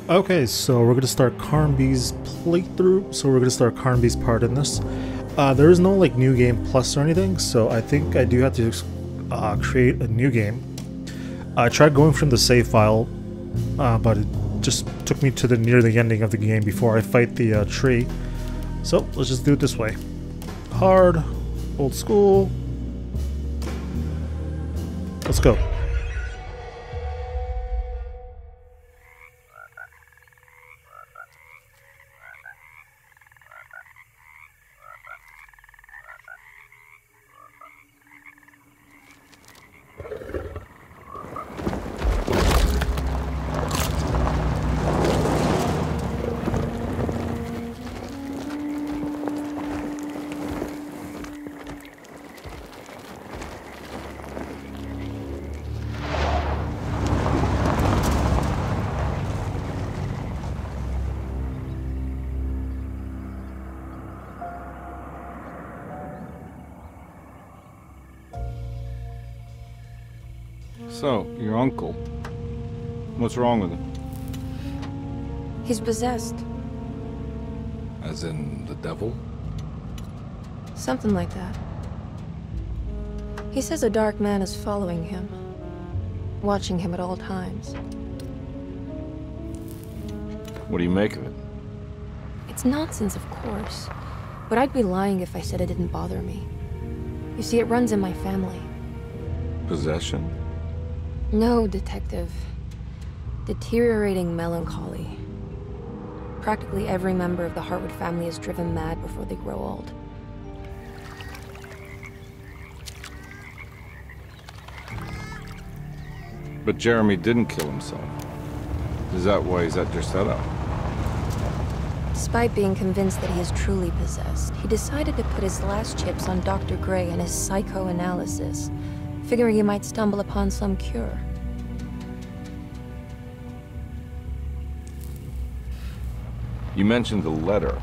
Okay, so we're gonna start Carnby's playthrough. So we're gonna start Carnby's part in this. There is no like new game plus or anything, so I think I do have to create a new game. I tried going from the save file, but it just took me to near the ending of the game before I fight the tree. So let's just do it this way. Hard, old school. Let's go. So, your uncle. What's wrong with him? He's possessed. As in the devil? Something like that. He says a dark man is following him, watching him at all times. What do you make of it? It's nonsense, of course, but I'd be lying if I said it didn't bother me. You see, it runs in my family. Possession? No, Detective. Deteriorating melancholy. Practically every member of the Hartwood family is driven mad before they grow old. But Jeremy didn't kill himself. Is that why he's at Derceto? Despite being convinced that he is truly possessed, he decided to put his last chips on Dr. Gray and his psychoanalysis, figuring he might stumble upon some cure. You mentioned the letter.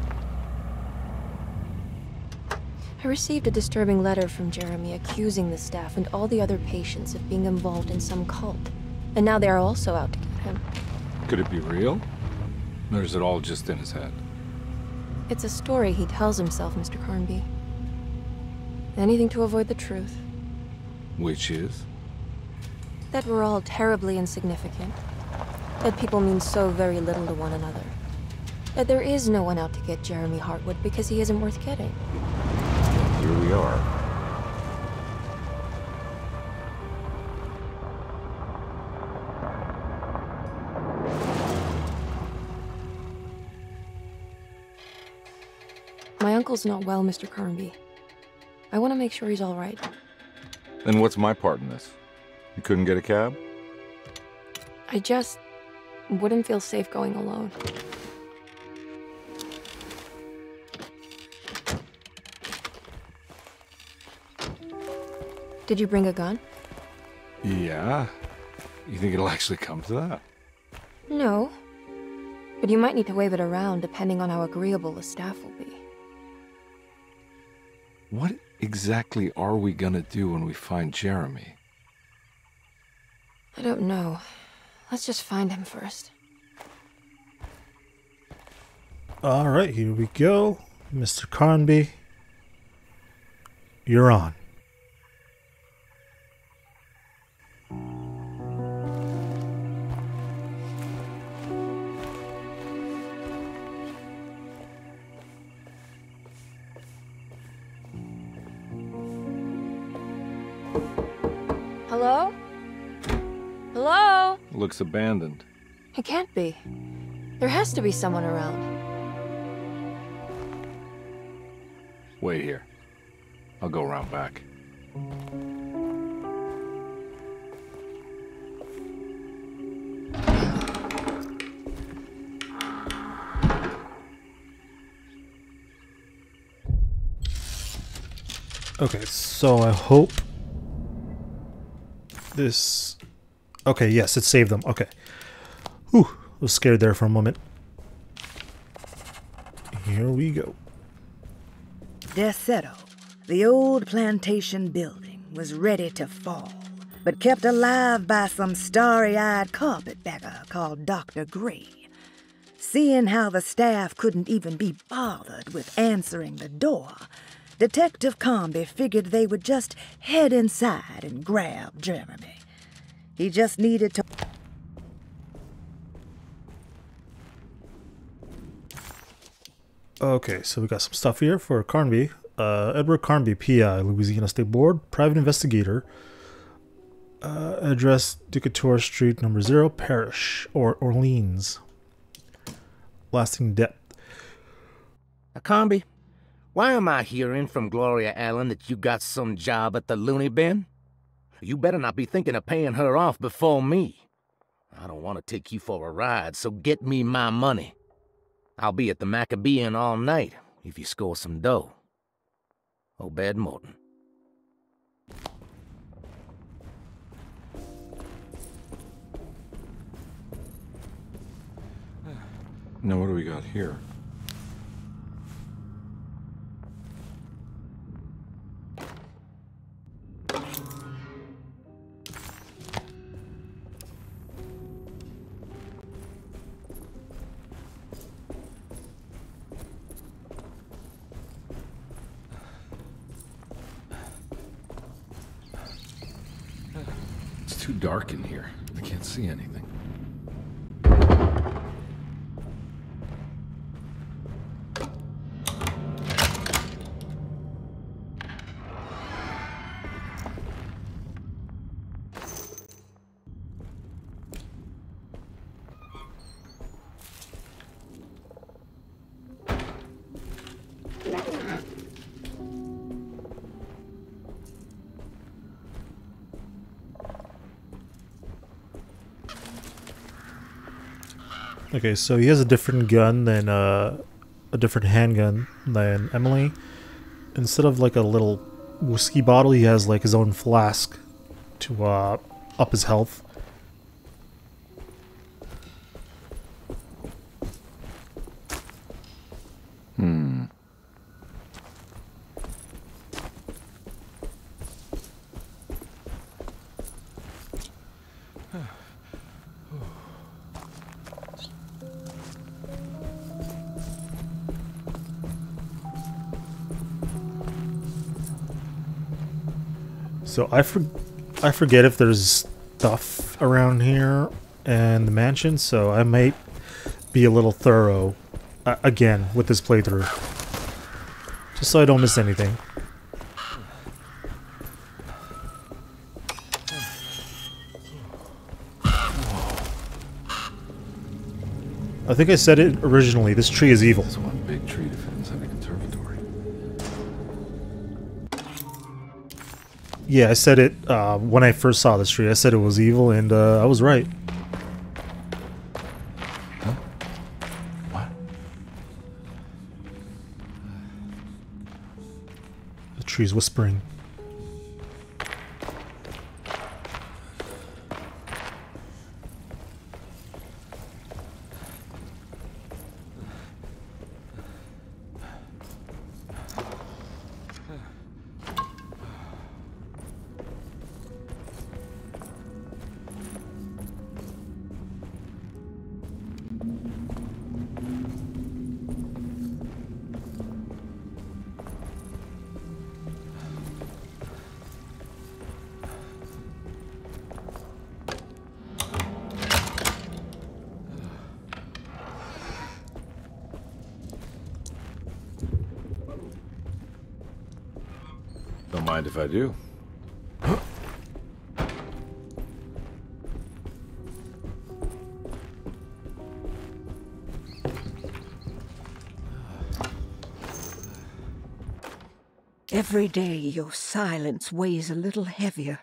I received a disturbing letter from Jeremy accusing the staff and all the other patients of being involved in some cult. And now they are also out to get him. Could it be real? Or is it all just in his head? It's a story he tells himself, Mr. Carnby. Anything to avoid the truth. Which is? That we're all terribly insignificant. That people mean so very little to one another. That there is no one out to get Jeremy Hartwood because he isn't worth getting. Here we are. My uncle's not well, Mr. Carnby. I want to make sure he's all right. Then what's my part in this? You couldn't get a cab? I just wouldn't feel safe going alone. Did you bring a gun? Yeah. You think it'll actually come to that? No. But you might need to wave it around depending on how agreeable the staff will be. What exactly are we gonna do when we find Jeremy? I don't know. Let's just find him first. Alright, here we go. Mr. Carnby. You're on. Hello? Hello? Looks abandoned. It can't be. There has to be someone around. Wait here. I'll go around back. Okay, so I hope this... Okay, yes, it saved them. Okay. Whew, I was scared there for a moment. Here we go. Derceto, the old plantation building, was ready to fall, but kept alive by some starry-eyed carpetbagger called Dr. Gray, Seeing how the staff couldn't even be bothered with answering the door, Detective Carnby figured they would just head inside and grab Jeremy. He just needed to... Okay, so we got some stuff here for Carnby. Edward Carnby, PI, Louisiana State Board, private investigator. Address Decatur Street, number 0, Parish, or Orleans. Lasting depth. Carnby, why am I hearing from Gloria Allen that you got some job at the loony bin? You better not be thinking of paying her off before me. I don't want to take you for a ride, so get me my money. I'll be at the Maccabean all night if you score some dough. Obed Morton. Now what do we got here? It's too dark in here. I can't see anything. Okay, so he has a different gun than a different handgun than Emily. Instead of like a little whiskey bottle, he has like his own flask to up his health. So I forget if there's stuff around here and the mansion, so I might be a little thorough again with this playthrough, just so I don't miss anything. I think I said it originally, this tree is evil. That's one big tree defends any conservatory. Yeah, I said it when I first saw this tree. I said it was evil, and I was right. Huh? What? The tree's whispering. Don't mind if I do. Every day your silence weighs a little heavier.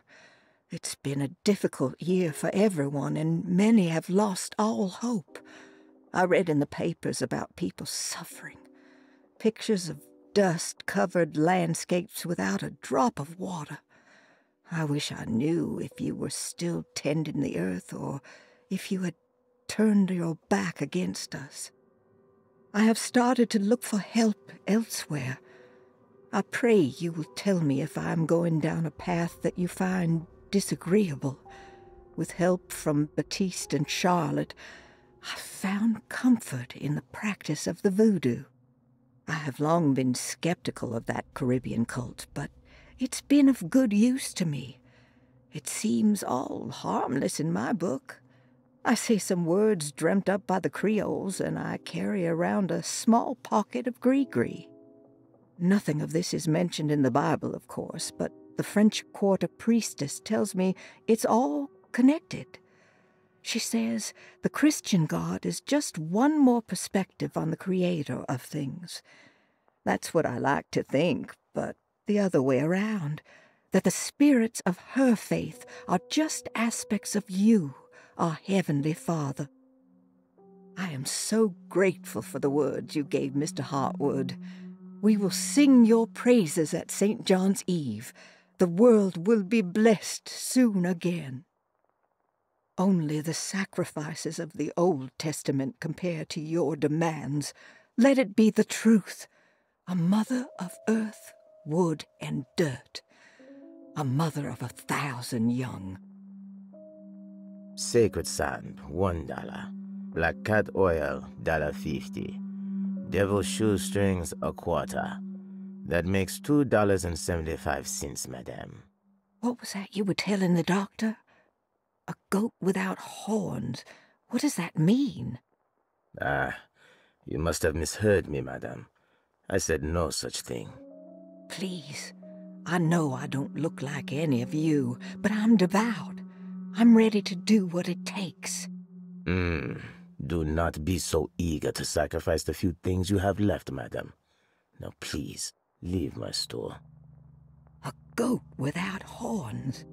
It's been a difficult year for everyone, and many have lost all hope. I read in the papers about people suffering. Pictures of dust-covered landscapes without a drop of water. I wish I knew if you were still tending the earth or if you had turned your back against us. I have started to look for help elsewhere. I pray you will tell me if I am going down a path that you find disagreeable. With help from Baptiste and Charlotte, I found comfort in the practice of the voodoo. I have long been skeptical of that Caribbean cult, but it's been of good use to me. It seems all harmless in my book. I say some words dreamt up by the Creoles, and I carry around a small pocket of gree-gree. Nothing of this is mentioned in the Bible, of course, but the French Quarter priestess tells me it's all connected. She says the Christian God is just one more perspective on the creator of things. That's what I like to think, but the other way around, that the spirits of her faith are just aspects of you, our Heavenly Father. I am so grateful for the words you gave Mr. Hartwood. We will sing your praises at St. John's Eve. The world will be blessed soon again. Only the sacrifices of the Old Testament compare to your demands. Let it be the truth. A mother of earth, wood, and dirt. A mother of 1,000 young. Sacred sand, $1. Black cat oil, $1.50. Devil shoestrings, a quarter. That makes $2.75, madame. What was that you were telling the doctor? A goat without horns. What does that mean? Ah, you must have misheard me, madame. I said no such thing. Please, I know I don't look like any of you, but I'm devout. I'm ready to do what it takes. Do not be so eager to sacrifice the few things you have left, madame. Now please, leave my store. A goat without horns.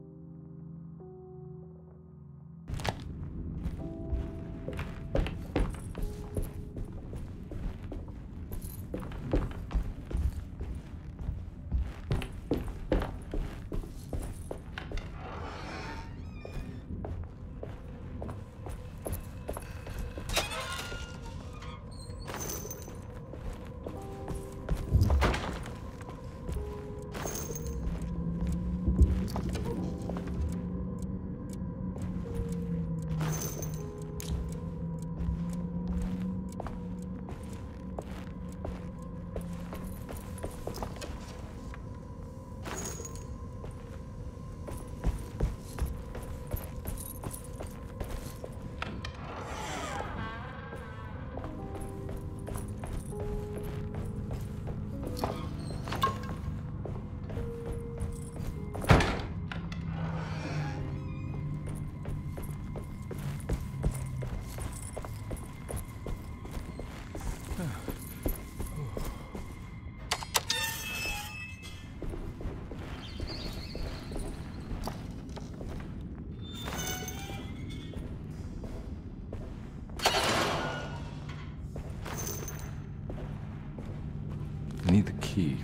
I need the key.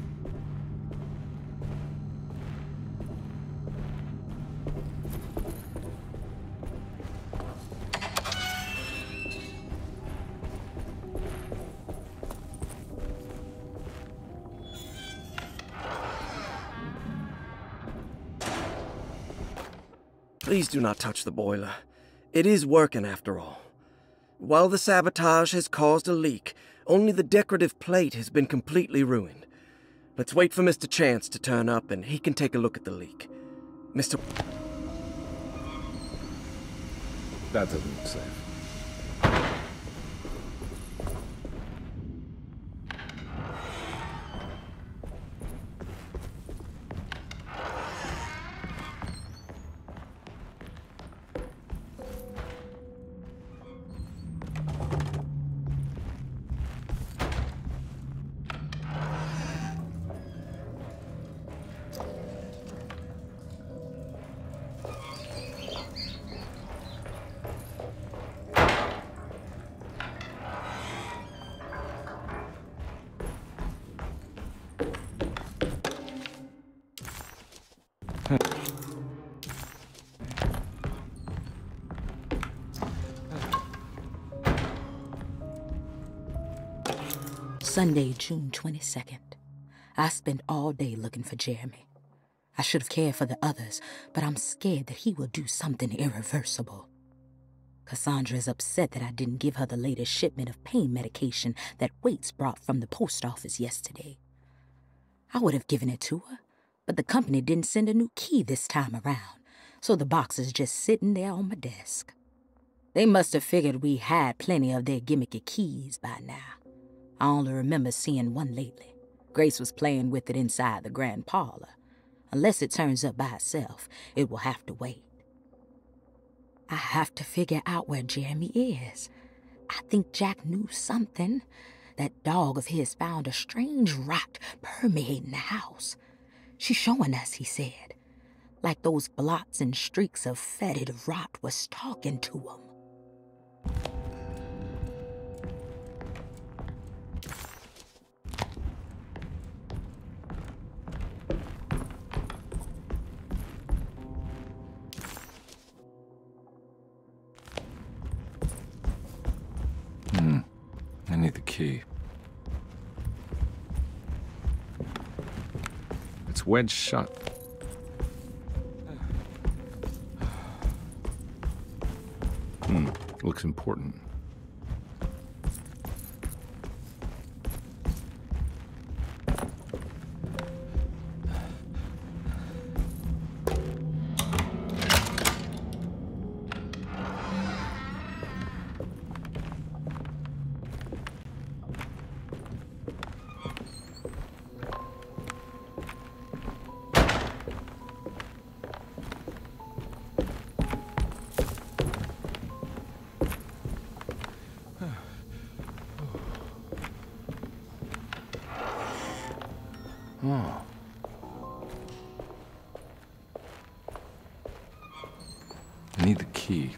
Please do not touch the boiler. It is working after all. While the sabotage has caused a leak, only the decorative plate has been completely ruined. Let's wait for Mr. Chance to turn up and he can take a look at the leak. Mr. That doesn't look safe. Sunday, June 22nd. I spent all day looking for Jeremy. I should have cared for the others, but I'm scared that he will do something irreversible. Cassandra is upset that I didn't give her the latest shipment of pain medication that Waits brought from the post office yesterday. I would have given it to her, but the company didn't send a new key this time around, so the box is just sitting there on my desk. They must have figured we had plenty of their gimmicky keys by now. I only remember seeing one lately. Grace was playing with it inside the grand parlor. Unless it turns up by itself, it will have to wait. I have to figure out where Jeremy is. I think Jack knew something. That dog of his found a strange rot permeating the house. She's showing us, he said. Like those blots and streaks of fetid rot was talking to him. I need the key. It's wedged shut. Looks important. Oh. I need the key.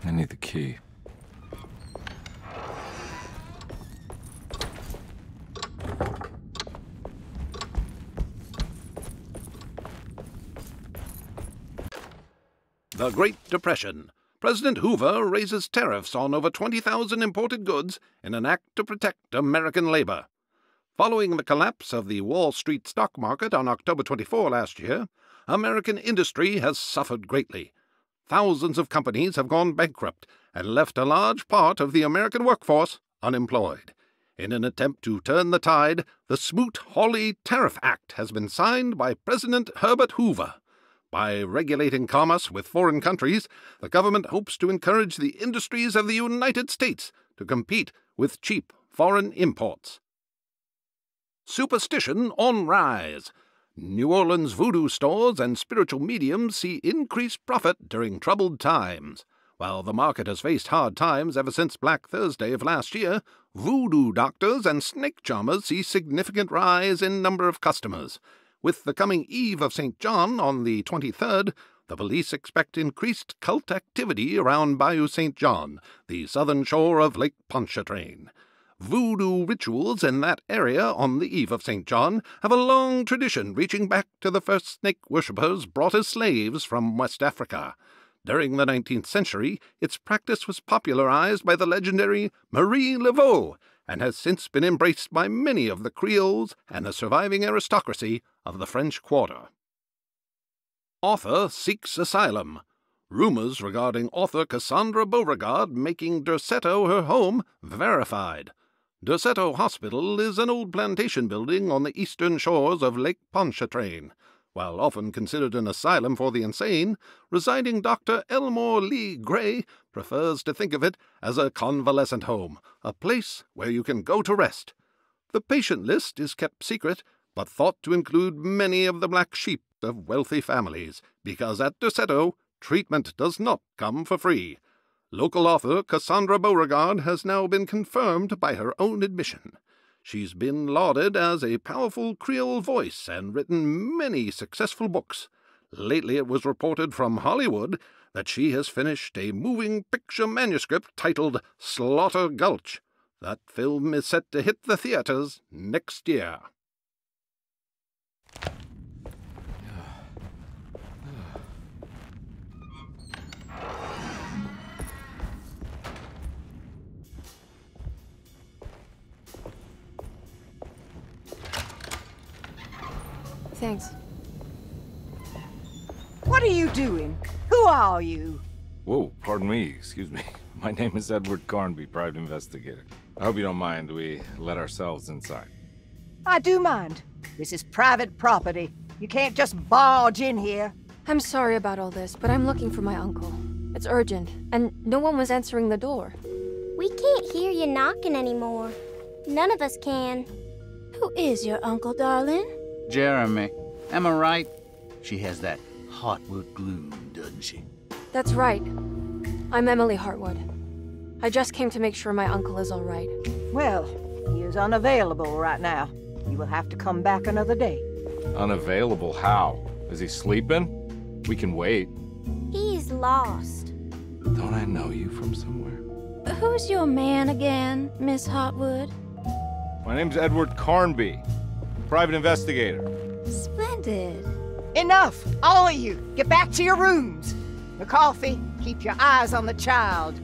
I need the key. The Great Depression. President Hoover raises tariffs on over 20,000 imported goods in an act to protect American labor. Following the collapse of the Wall Street stock market on October 24 last year, American industry has suffered greatly. Thousands of companies have gone bankrupt and left a large part of the American workforce unemployed. In an attempt to turn the tide, the Smoot-Hawley Tariff Act has been signed by President Herbert Hoover. By regulating commerce with foreign countries, the government hopes to encourage the industries of the United States to compete with cheap foreign imports. Superstition on rise. New Orleans voodoo stores and spiritual mediums see increased profit during troubled times. While the market has faced hard times ever since Black Thursday of last year, voodoo doctors and snake charmers see significant rise in number of customers. With the coming Eve of St. John on the 23rd, the police expect increased cult activity around Bayou St. John, the southern shore of Lake Pontchartrain. Voodoo rituals in that area on the Eve of St. John have a long tradition reaching back to the first snake worshippers brought as slaves from West Africa. During the 19th century, its practice was popularized by the legendary Marie Laveau, and has since been embraced by many of the Creoles and the surviving aristocracy of the French Quarter. Author seeks asylum. Rumors regarding author Cassandra Beauregard making Derceto her home verified. Derceto Hospital is an old plantation building on the eastern shores of Lake Pontchartrain. While often considered an asylum for the insane, residing Dr. Elmore Lee Gray prefers to think of it as a convalescent home, a place where you can go to rest. The patient list is kept secret, but thought to include many of the black sheep of wealthy families, because at Derceto, treatment does not come for free. Local author Cassandra Beauregard has now been confirmed by her own admission. She's been lauded as a powerful Creole voice and written many successful books. Lately it was reported from Hollywood that she has finished a moving picture manuscript titled Slaughter Gulch. That film is set to hit the theaters next year. thanks. What are you doing? Who are you? Whoa, pardon me, excuse me. My name is Edward Carnby, private investigator. I hope you don't mind we let ourselves inside. I do mind. This is private property. You can't just barge in here. I'm sorry about all this, but I'm looking for my uncle. It's urgent, and no one was answering the door. We can't hear you knocking anymore. None of us can. Who is your uncle, darling? Jeremy. Am I right? She has that Hartwood gloom, doesn't she? That's right. I'm Emily Hartwood. I just came to make sure my uncle is all right. Well, he is unavailable right now. You will have to come back another day. Unavailable how? Is he sleeping? We can wait. He's lost. Don't I know you from somewhere? Who's your man again, Miss Hartwood? My name's Edward Carnby, private investigator. Splendid. Enough! All of you! Get back to your rooms! McCarthy, keep your eyes on the child.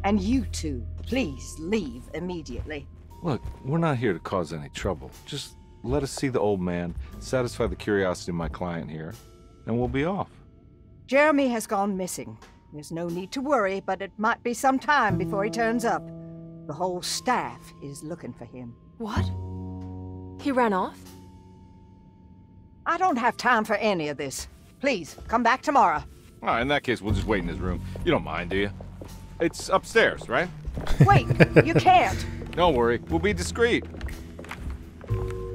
And you two, please leave immediately. Look, we're not here to cause any trouble. Just let us see the old man, satisfy the curiosity of my client here, and we'll be off. Jeremy has gone missing. There's no need to worry, but it might be some time before he turns up. The whole staff is looking for him. What? He ran off? I don't have time for any of this. Please, come back tomorrow. All right, in that case, we'll just wait in his room. You don't mind, do you? It's upstairs, right? Wait, you can't. Don't worry, we'll be discreet.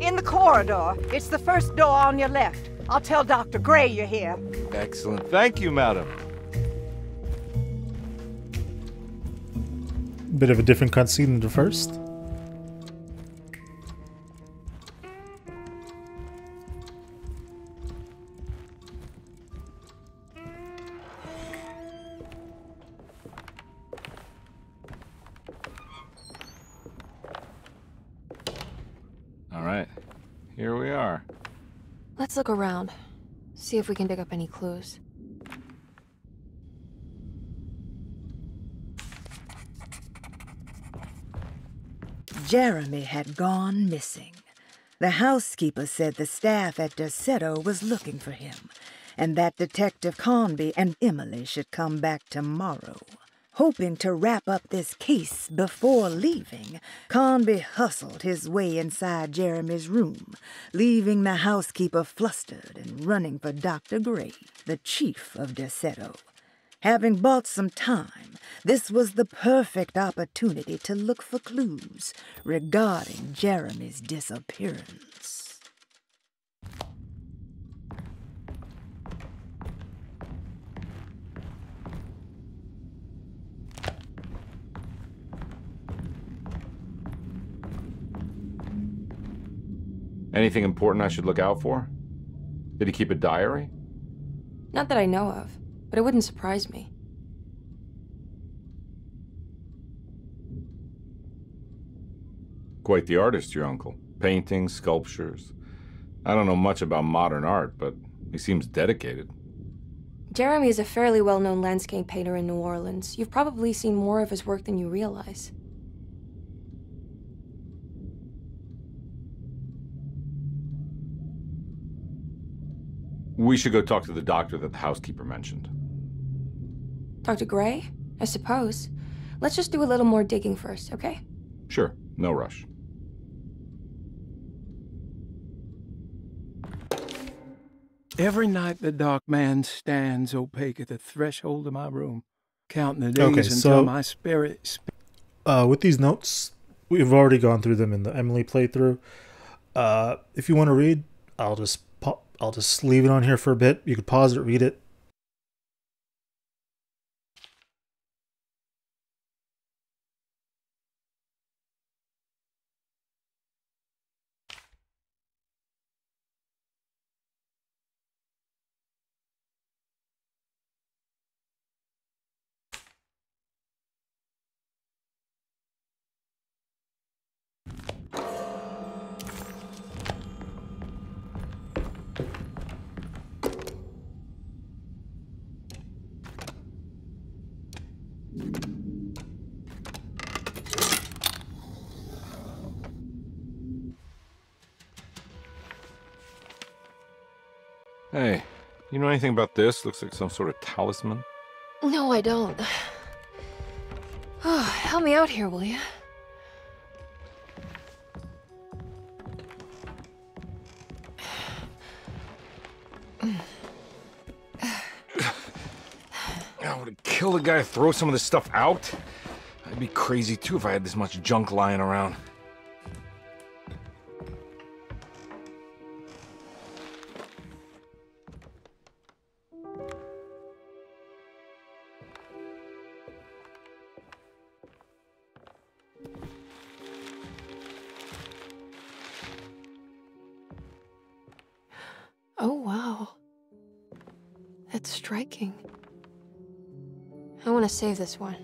In the corridor. It's the first door on your left. I'll tell Dr. Gray you're here. Excellent. Thank you, madam. Bit of a different cutscene than the first. All right, here we are. Let's look around. See if we can dig up any clues. Jeremy had gone missing. The housekeeper said the staff at Derceto was looking for him, and that Detective Carnby and Emily should come back tomorrow. Hoping to wrap up this case before leaving, Carnby hustled his way inside Jeremy's room, leaving the housekeeper flustered and running for Dr. Gray, the chief of Derceto. Having bought some time, this was the perfect opportunity to look for clues regarding Jeremy's disappearance. Anything important I should look out for? Did he keep a diary? Not that I know of, but it wouldn't surprise me. Quite the artist, your uncle. Paintings, sculptures. I don't know much about modern art, but he seems dedicated. Jeremy is a fairly well-known landscape painter in New Orleans. You've probably seen more of his work than you realize. We should go talk to the doctor that the housekeeper mentioned. Dr. Gray? I suppose. Let's just do a little more digging first, okay? Sure, no rush. Every night the dark man stands opaque at the threshold of my room, counting the days until my spirit... With these notes, we've already gone through them in the Emily playthrough. If you want to read, I'll just leave it on here for a bit. You could pause it, read it. Hey, you know anything about this? Looks like some sort of talisman. No, I don't. Oh, help me out here, will you? I would kill the guy to throw some of this stuff out. I'd be crazy too if I had this much junk lying around. Oh, wow. That's striking. I want to save this one.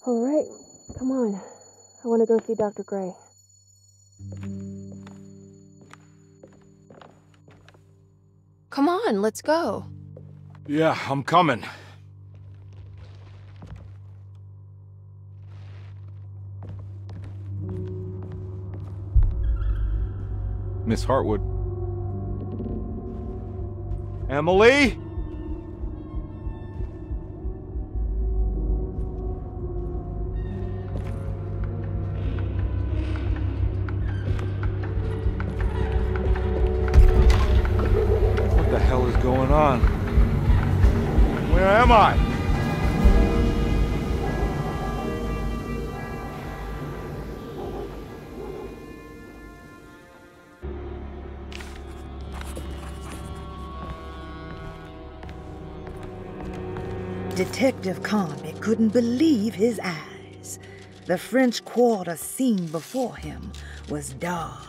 All right, come on. I want to go see Dr. Gray. Come on, let's go. Yeah, I'm coming. Miss Hartwood. Emily? What the hell is going on? Where am I? Detective Carnby couldn't believe his eyes. The French Quarter scene before him was dark.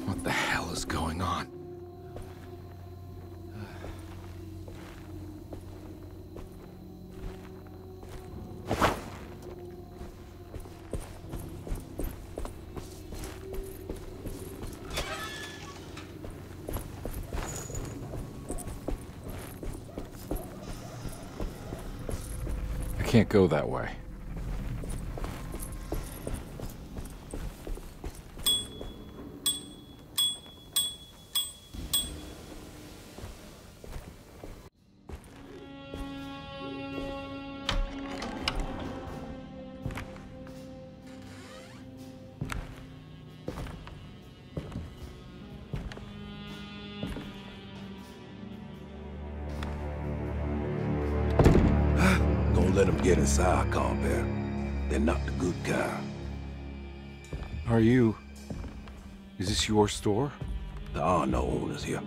What the hell is going on? I can't go that way. Let them get inside, Carnby. They're not the good kind. Are you? Is this your store? There are no owners here.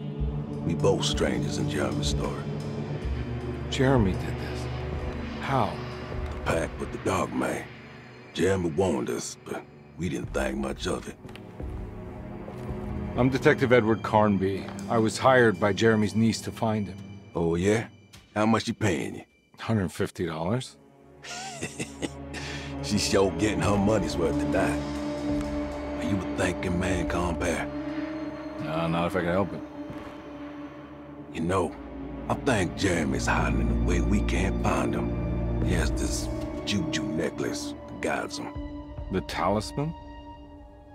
We both strangers in Jeremy's store. Jeremy did this. How? The pact with the dog man. Jeremy warned us, but we didn't think much of it. I'm Detective Edward Carnby. I was hired by Jeremy's niece to find him. Oh, yeah? How much she paying you? $150. She's sure getting her money's worth tonight. Are you a thinking man, compare? No, not if I can help it. You know, I think Jeremy's hiding in a way we can't find him. He has this juju necklace that guides him. The talisman?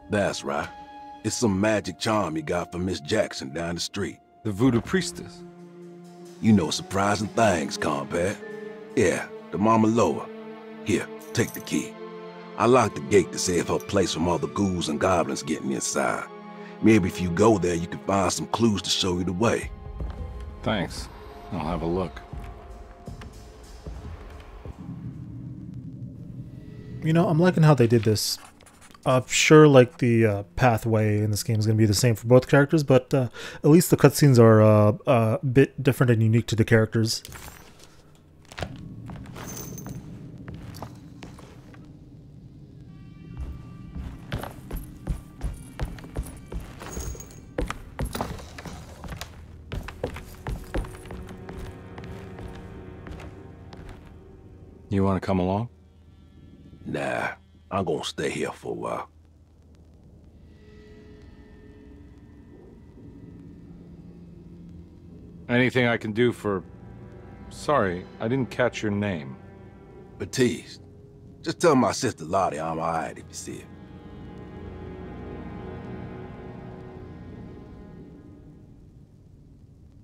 That's right. It's some magic charm he got from Miss Jackson down the street. The voodoo priestess? You know surprising things, compare. Yeah, the Mama Loa. Here, take the key. I locked the gate to save her place from all the ghouls and goblins getting inside. Maybe if you go there, you can find some clues to show you the way. Thanks. I'll have a look. You know, I'm liking how they did this. Sure, like the pathway in this game is going to be the same for both characters, but at least the cutscenes are a bit different and unique to the characters. You want to come along? Nah, I'm gonna stay here for a while. Anything I can do for... Sorry, I didn't catch your name. Baptiste. Just tell my sister Lottie I'm alright if you see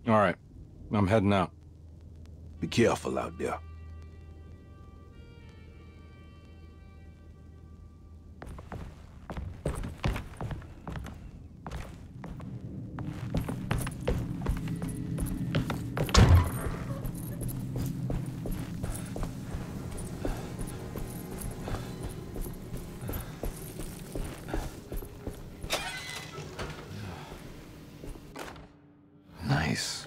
her. All right, I'm heading out. Be careful out there. Nice.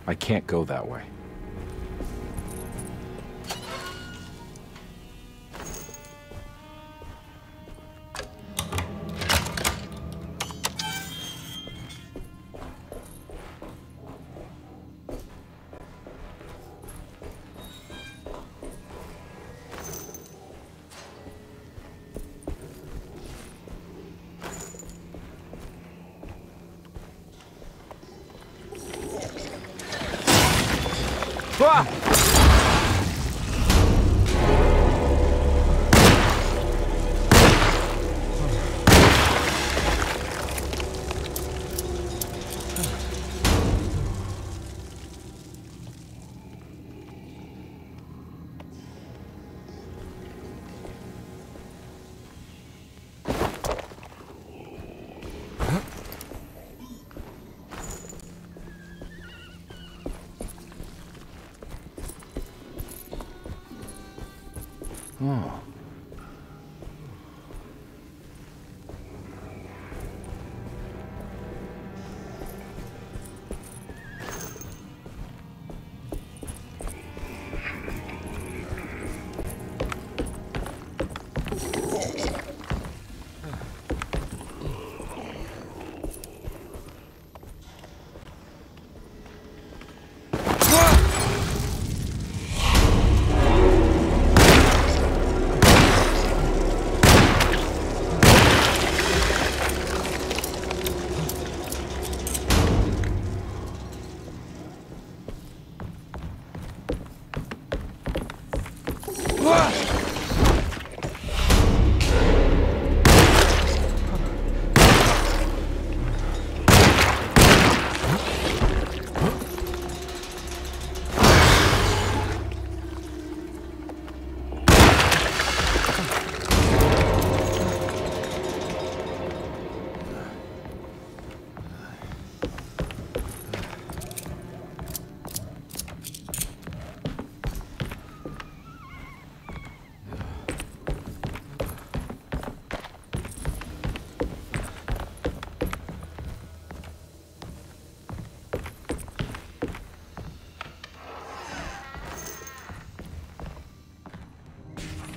I can't go that way.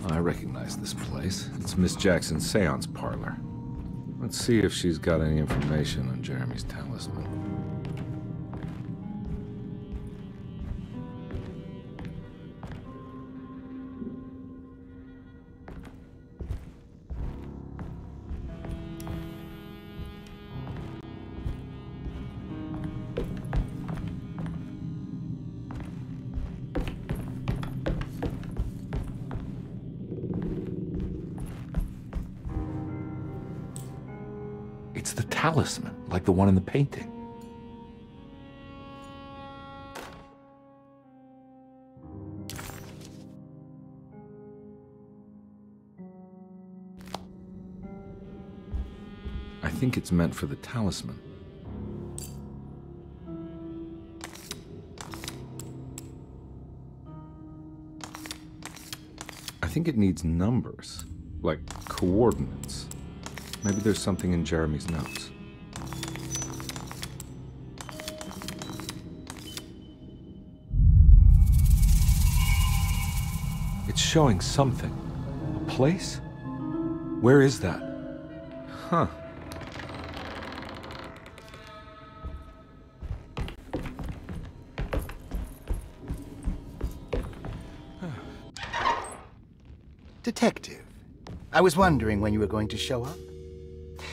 I recognize this place. It's Miss Jackson's seance parlor. Let's see if she's got any information on Jeremy's talisman. It's the talisman, like the one in the painting. I think it's meant for the talisman. I think it needs numbers, like coordinates. Maybe there's something in Jeremy's notes. It's showing something. A place? Where is that? Huh. Detective, I was wondering when you were going to show up.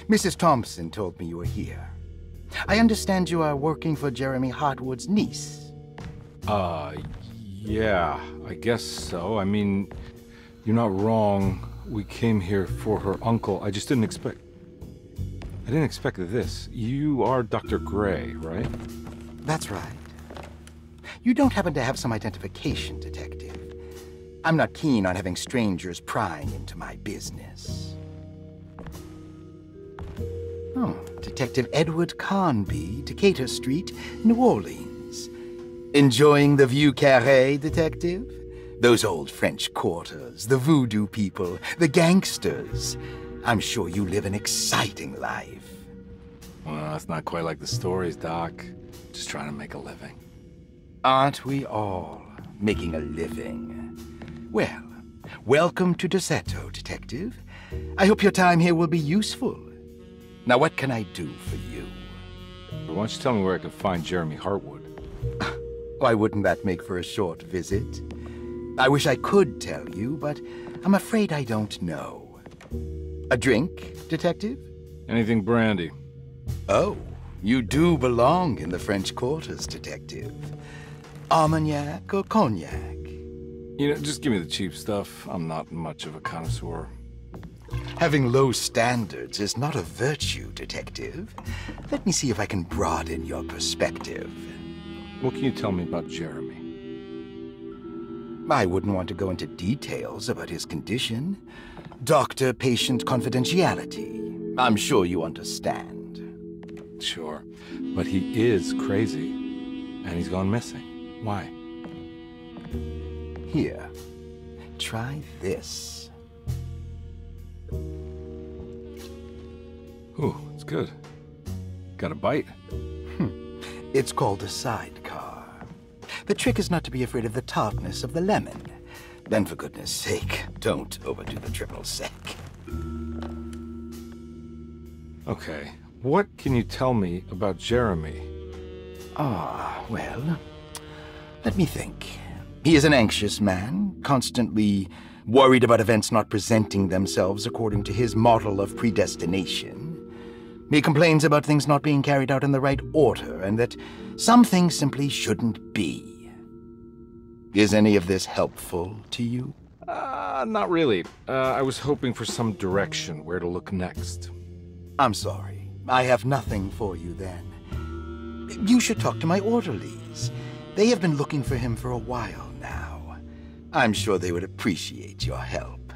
Mrs. Thompson told me you were here. I understand you are working for Jeremy Hartwood's niece. Yeah, I guess so. I mean, you're not wrong. We came here for her uncle. I just didn't expect... I didn't expect this. You are Dr. Gray, right? That's right. You don't happen to have some identification, Detective. I'm not keen on having strangers prying into my business. Oh, Detective Edward Carnby, Decatur Street, New Orleans. Enjoying the Vieux Carré, Detective? Those old French quarters, the voodoo people, the gangsters. I'm sure you live an exciting life. Well, it's not quite like the stories, Doc. Just trying to make a living. Aren't we all making a living? Well, welcome to Derceto, Detective. I hope your time here will be useful. Now, what can I do for you? Why don't you tell me where I can find Jeremy Hartwood? Why wouldn't that make for a short visit? I wish I could tell you, but I'm afraid I don't know. A drink, Detective? Anything brandy. Oh, you do belong in the French quarters, Detective. Armagnac or cognac? You know, just give me the cheap stuff. I'm not much of a connoisseur. Having low standards is not a virtue, Detective. Let me see if I can broaden your perspective. What can you tell me about Jeremy? I wouldn't want to go into details about his condition. Doctor-patient confidentiality. I'm sure you understand. Sure, but he is crazy, and he's gone missing. Why? Here, try this. Ooh, it's good. Got a bite? It's called a sidecar. The trick is not to be afraid of the tartness of the lemon. Then, for goodness sake, don't overdo the triple sec. Okay, what can you tell me about Jeremy? Well, let me think. He is an anxious man, constantly worried about events not presenting themselves according to his model of predestination. He complains about things not being carried out in the right order, and that some things simply shouldn't be. Is any of this helpful to you? Not really. I was hoping for some direction, where to look next. I'm sorry. I have nothing for you then. You should talk to my orderlies. They have been looking for him for a while now. I'm sure they would appreciate your help.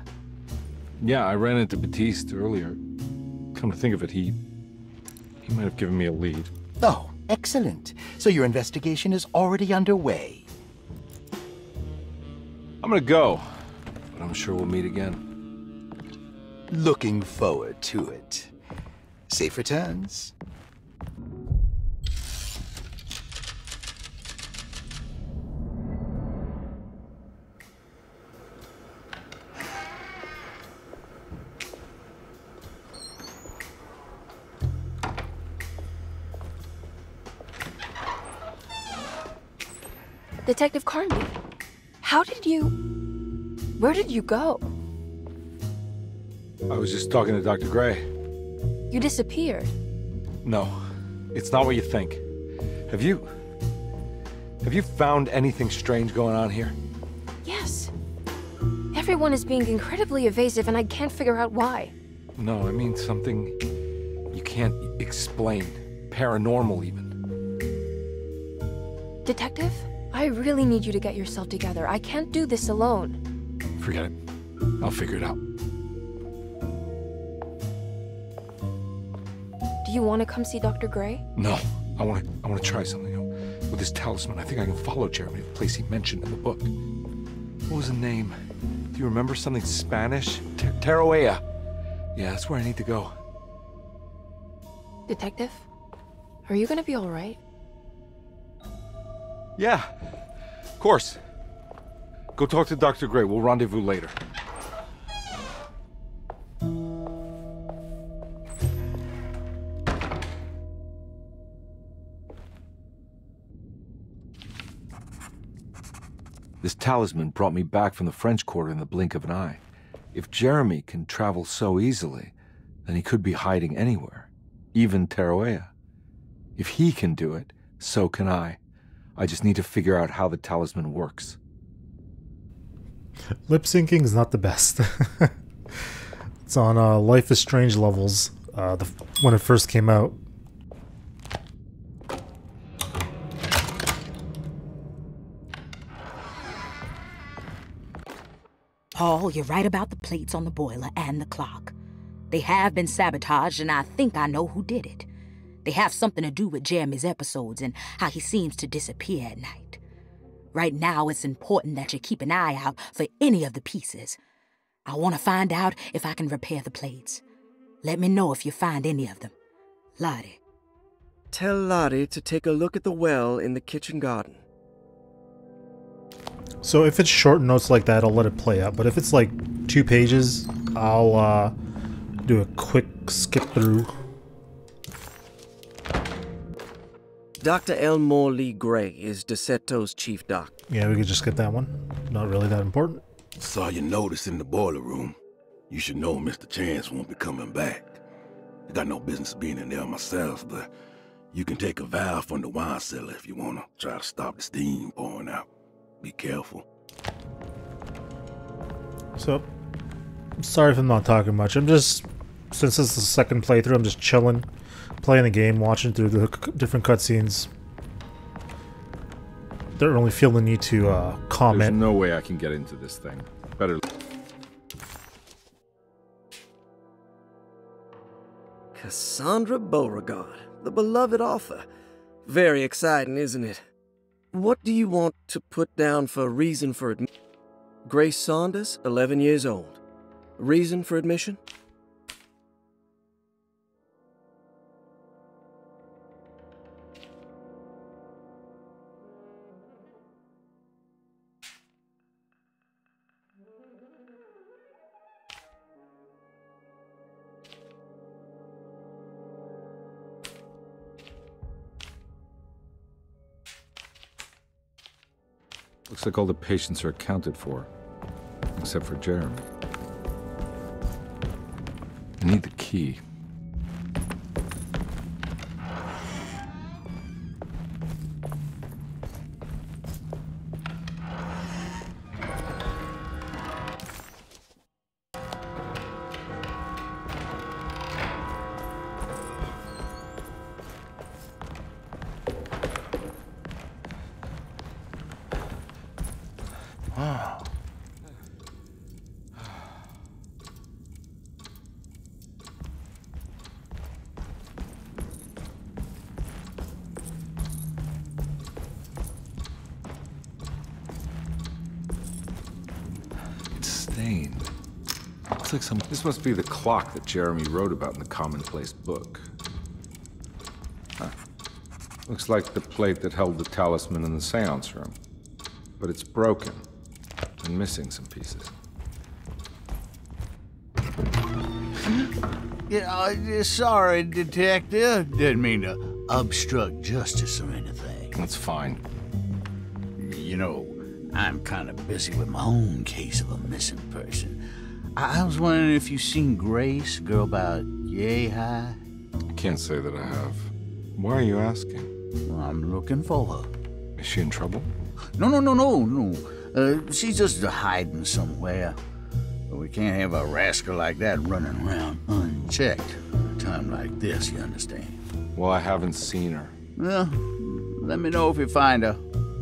Yeah, I ran into Baptiste earlier. Come to think of it, he might have given me a lead. Oh, excellent. So your investigation is already underway. I'm gonna go, but I'm sure we'll meet again. Looking forward to it. Safe returns. Detective Carnby, where did you go? I was just talking to Dr. Gray. You disappeared. No, it's not what you think. Have you found anything strange going on here? Yes. Everyone is being incredibly evasive and I can't figure out why. No, I mean something you can't explain. Paranormal, even. Detective, I really need you to get yourself together. I can't do this alone. Forget it. I'll figure it out. Do you want to come see Dr. Gray? No, I want to try something. With this talisman, I think I can follow Jeremy to the place he mentioned in the book. What was the name? Do you remember something Spanish? Tarawea. Yeah, that's where I need to go. Detective, are you gonna be all right? Yeah, of course. Go talk to Dr. Gray. We'll rendezvous later. This talisman brought me back from the French Quarter in the blink of an eye. If Jeremy can travel so easily, then he could be hiding anywhere, even Tarawea. If he can do it, so can I. I just need to figure out how the talisman works. Lip syncing is not the best. It's on Life is Strange levels when it first came out. Paul, you're right about the plates on the boiler and the clock. They have been sabotaged, and I think I know who did it. They have something to do with Jeremy's episodes and how he seems to disappear at night. Right now, it's important that you keep an eye out for any of the pieces. I want to find out if I can repair the plates. Let me know if you find any of them. Lottie. Tell Lottie to take a look at the well in the kitchen garden. So if it's short notes like that, I'll let it play out. But if it's like 2 pages, I'll do a quick skip through. Dr. Elmore Lee Gray is Derceto's chief doc. Yeah, we could just get that one. Not really that important. Saw your notice in the boiler room. You should know Mr. Chance won't be coming back. I got no business being in there myself, but you can take a valve from the wine cellar if you want to try to stop the steam pouring out. Be careful. So, sorry if I'm not talking much. I'm just, since this is the second playthrough, I'm just chilling, playing the game, watching through the different cutscenes. Don't really feel the need to comment. There's no way I can get into this thing. Better. Cassandra Beauregard, the beloved author. Very exciting, isn't it? What do you want to put down for reason for admission? Grace Saunders, 11 years old. Reason for admission? Looks like all the patients are accounted for, except for Jeremy. I need the key. Ah. It's stained. Looks like some... This must be the clock that Jeremy wrote about in the commonplace book. Huh. Looks like the plate that held the talisman in the seance room. But it's broken and missing some pieces. Yeah, sorry, Detective. Didn't mean to obstruct justice or anything. That's fine. You know, I'm kind of busy with my own case of a missing person. I was wondering if you've seen Grace, a girl about yay high? I can't say that I have. Why are you asking? Well, I'm looking for her. Is she in trouble? No. She's just hiding somewhere. But we can't have a rascal like that running around unchecked. At a time like this, you understand? Well, I haven't seen her. Well, let me know if you find her.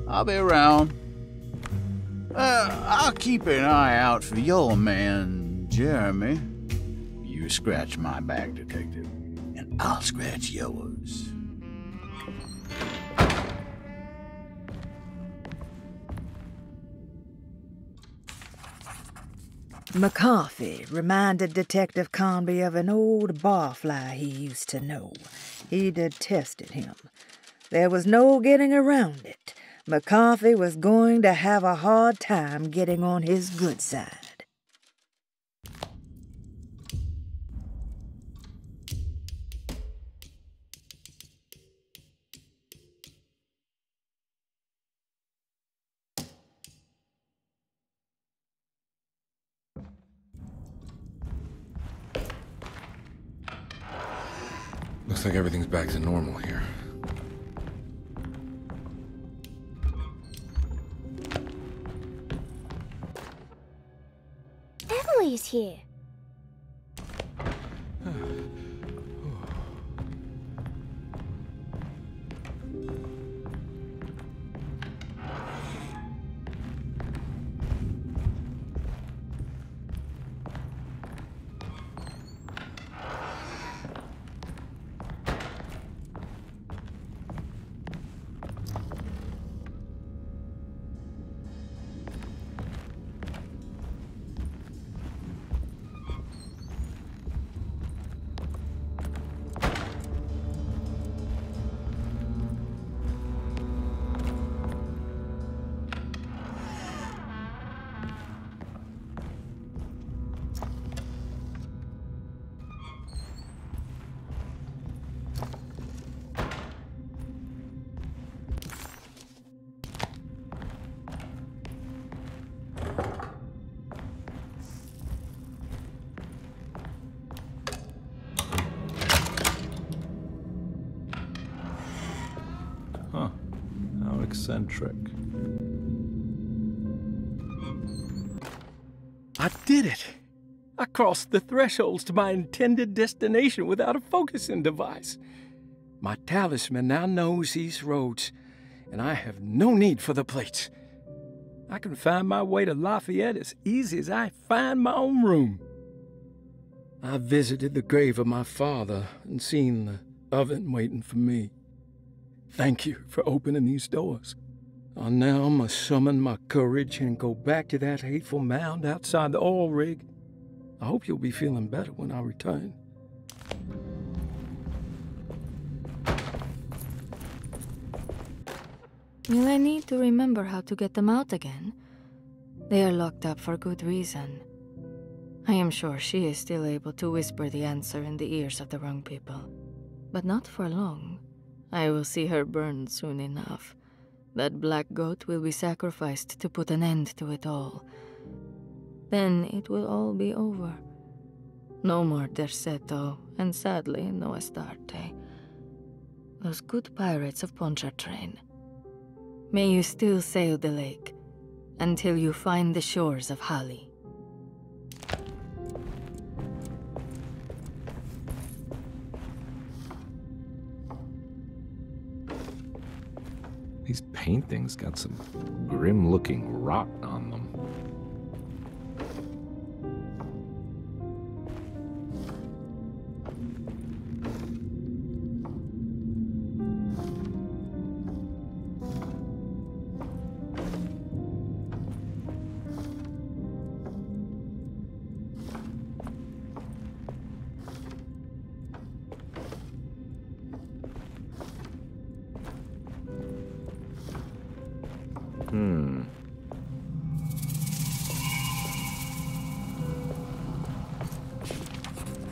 I'll be around. I'll keep an eye out for your man, Jeremy. You scratch my back, Detective, and I'll scratch yours. McCarthy reminded Detective Carnby of an old barfly he used to know. He detested him. There was no getting around it. McCarthy was going to have a hard time getting on his good side. Looks like everything's back to normal here. Emily's here. Eccentric. I did it! I crossed the thresholds to my intended destination without a focusing device. My talisman now knows these roads, and I have no need for the plates. I can find my way to Lafayette as easy as I find my own room. I visited the grave of my father and seen the oven waiting for me. Thank you for opening these doors. I now must summon my courage and go back to that hateful mound outside the oil rig. I hope you'll be feeling better when I return. Will I need to remember how to get them out again? They are locked up for good reason. I am sure she is still able to whisper the answer in the ears of the wrong people. But not for long. I will see her burned soon enough. That black goat will be sacrificed to put an end to it all. Then it will all be over. No more Derceto, and sadly, no Astarte. Those good pirates of Pontchartrain. May you still sail the lake, until you find the shores of Hali. These paintings got some grim-looking rot on them.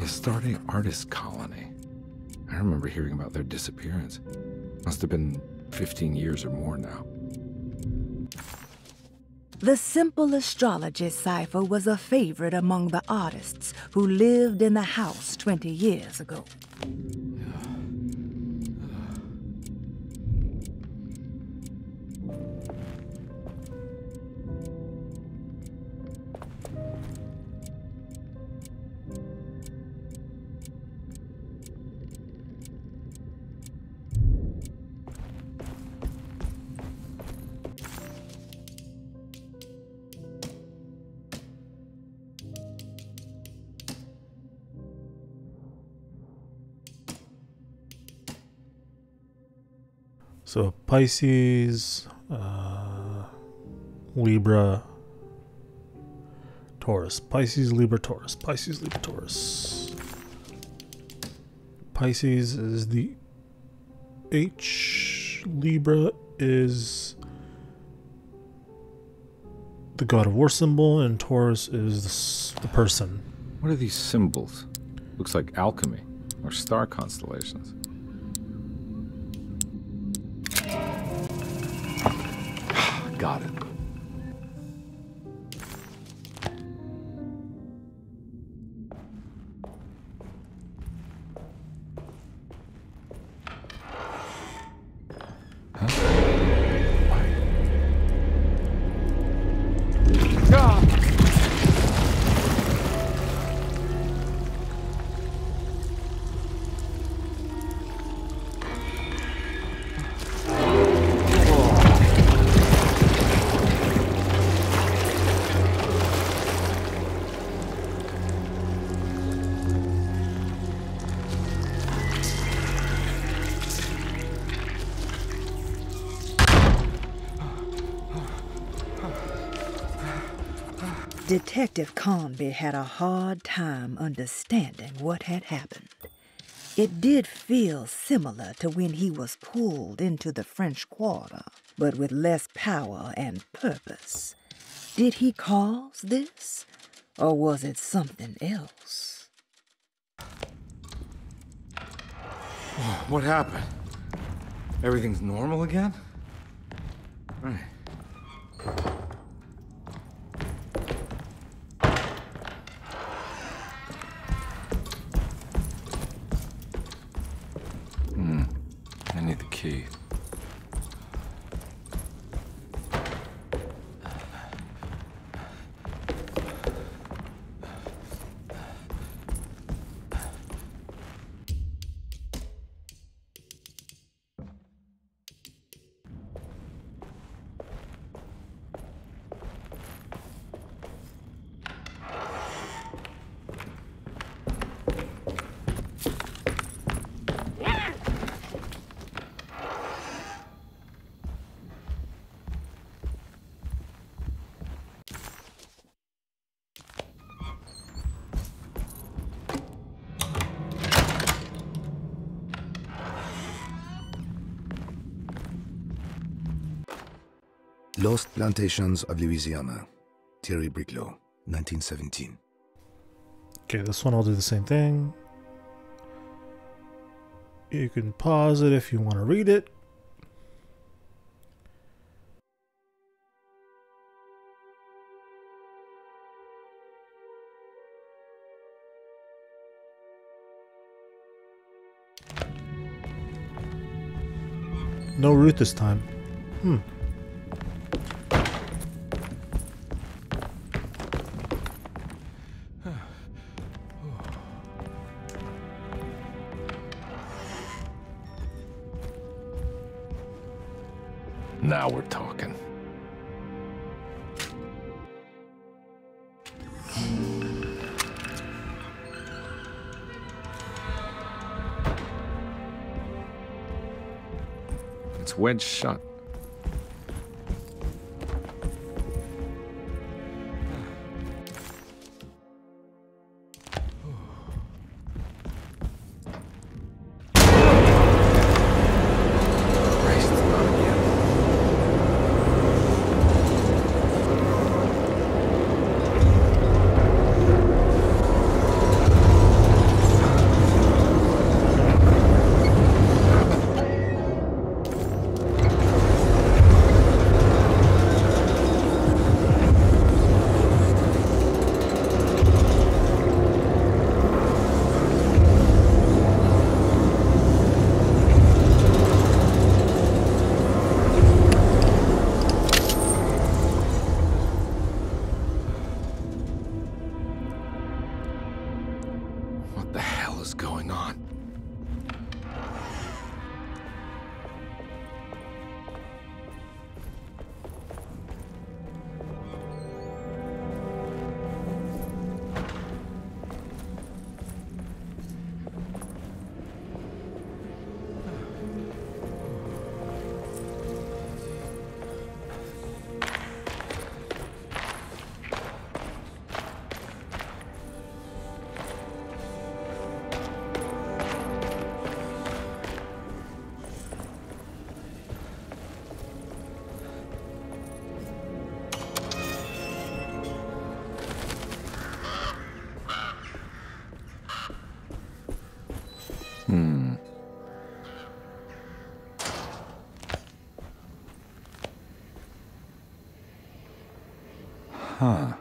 Astarte Artist Colony. I remember hearing about their disappearance. Must have been 15 years or more now. The simple astrology cipher was a favorite among the artists who lived in the house 20 years ago. So Pisces, Libra, Taurus. Pisces, Libra, Taurus. Pisces, Libra, Taurus. Pisces is the H. Libra is the god of war symbol, and Taurus is the person. What are these symbols? Looks like alchemy or star constellations. Got it. Detective Carnby had a hard time understanding what had happened. It did feel similar to when he was pulled into the French Quarter, but with less power and purpose. Did he cause this, or was it something else? What happened? Everything's normal again? Right. I need the key. Lost Plantations of Louisiana, Thierry Briclot, 1917. Okay, this one I'll do the same thing. You can pause it if you want to read it. No root this time. Now we're talking. It's wedged shut. Huh.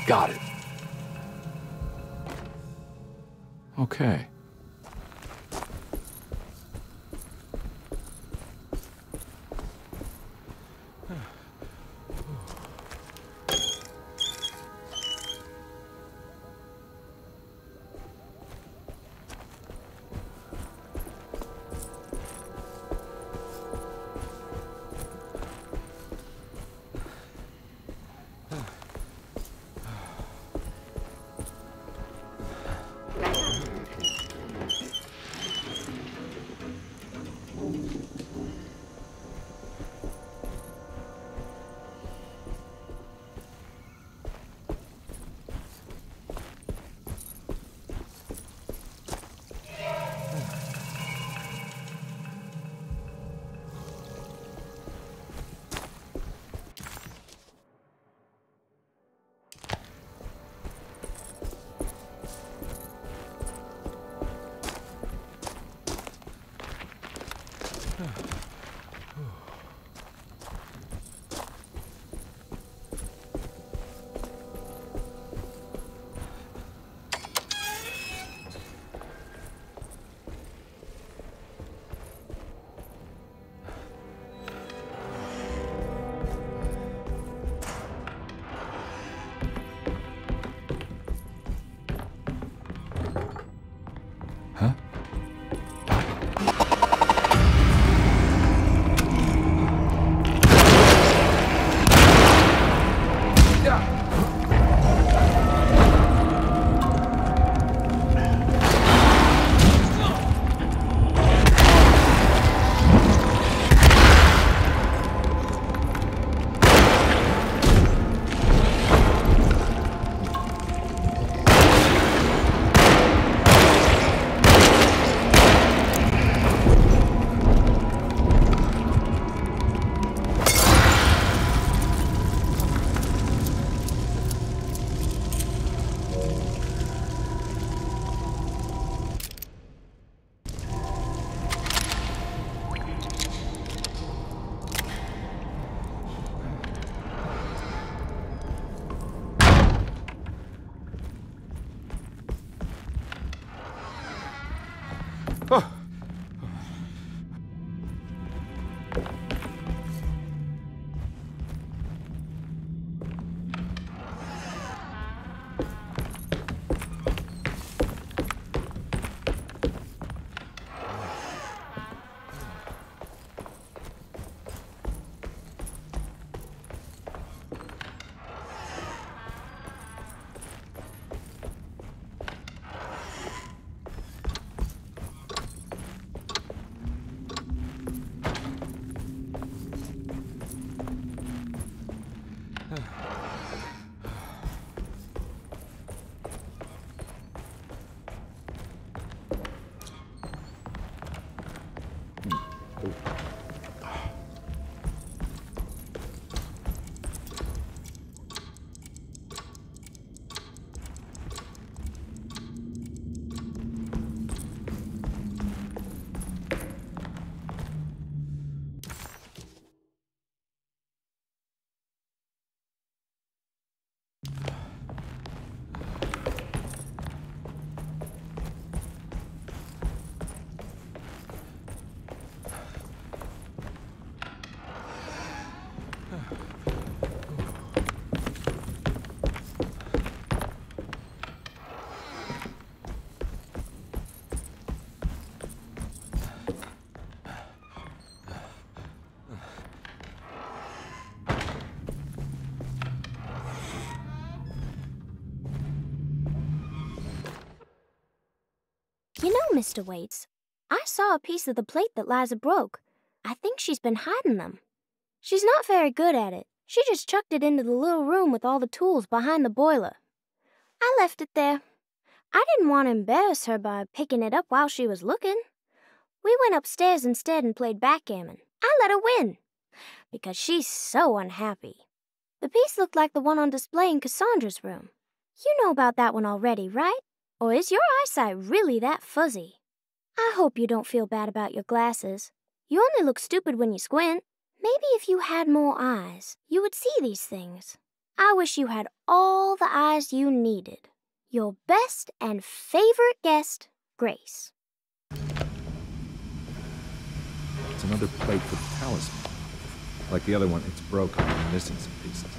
Got it. Okay. You know, Mr. Waits, I saw a piece of the plate that Liza broke. I think she's been hiding them. She's not very good at it. She just chucked it into the little room with all the tools behind the boiler. I left it there. I didn't want to embarrass her by picking it up while she was looking. We went upstairs instead and played backgammon. I let her win, because she's so unhappy. The piece looked like the one on display in Cassandra's room. You know about that one already, right? Or is your eyesight really that fuzzy? I hope you don't feel bad about your glasses. You only look stupid when you squint. Maybe if you had more eyes, you would see these things. I wish you had all the eyes you needed. Your best and favorite guest, Grace. It's another plate for the talisman. Like the other one, it's broken and missing some pieces.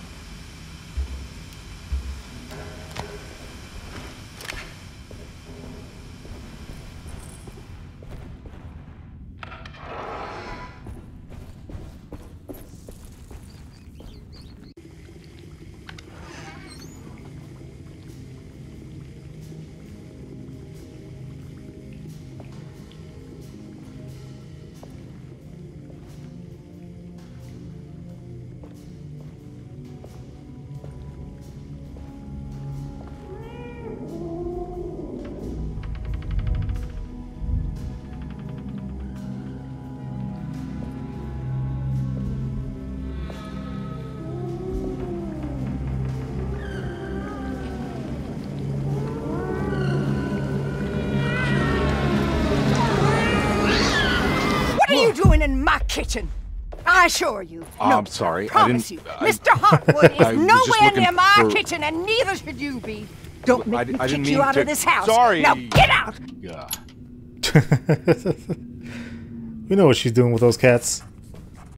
Doing in my kitchen? I assure you. Oh, no, I'm sorry. I promise you. Mr. Hartwood is nowhere near my kitchen, and neither should you be. Don't make me kick you out of this house. Sorry. Now get out! We know what she's doing with those cats.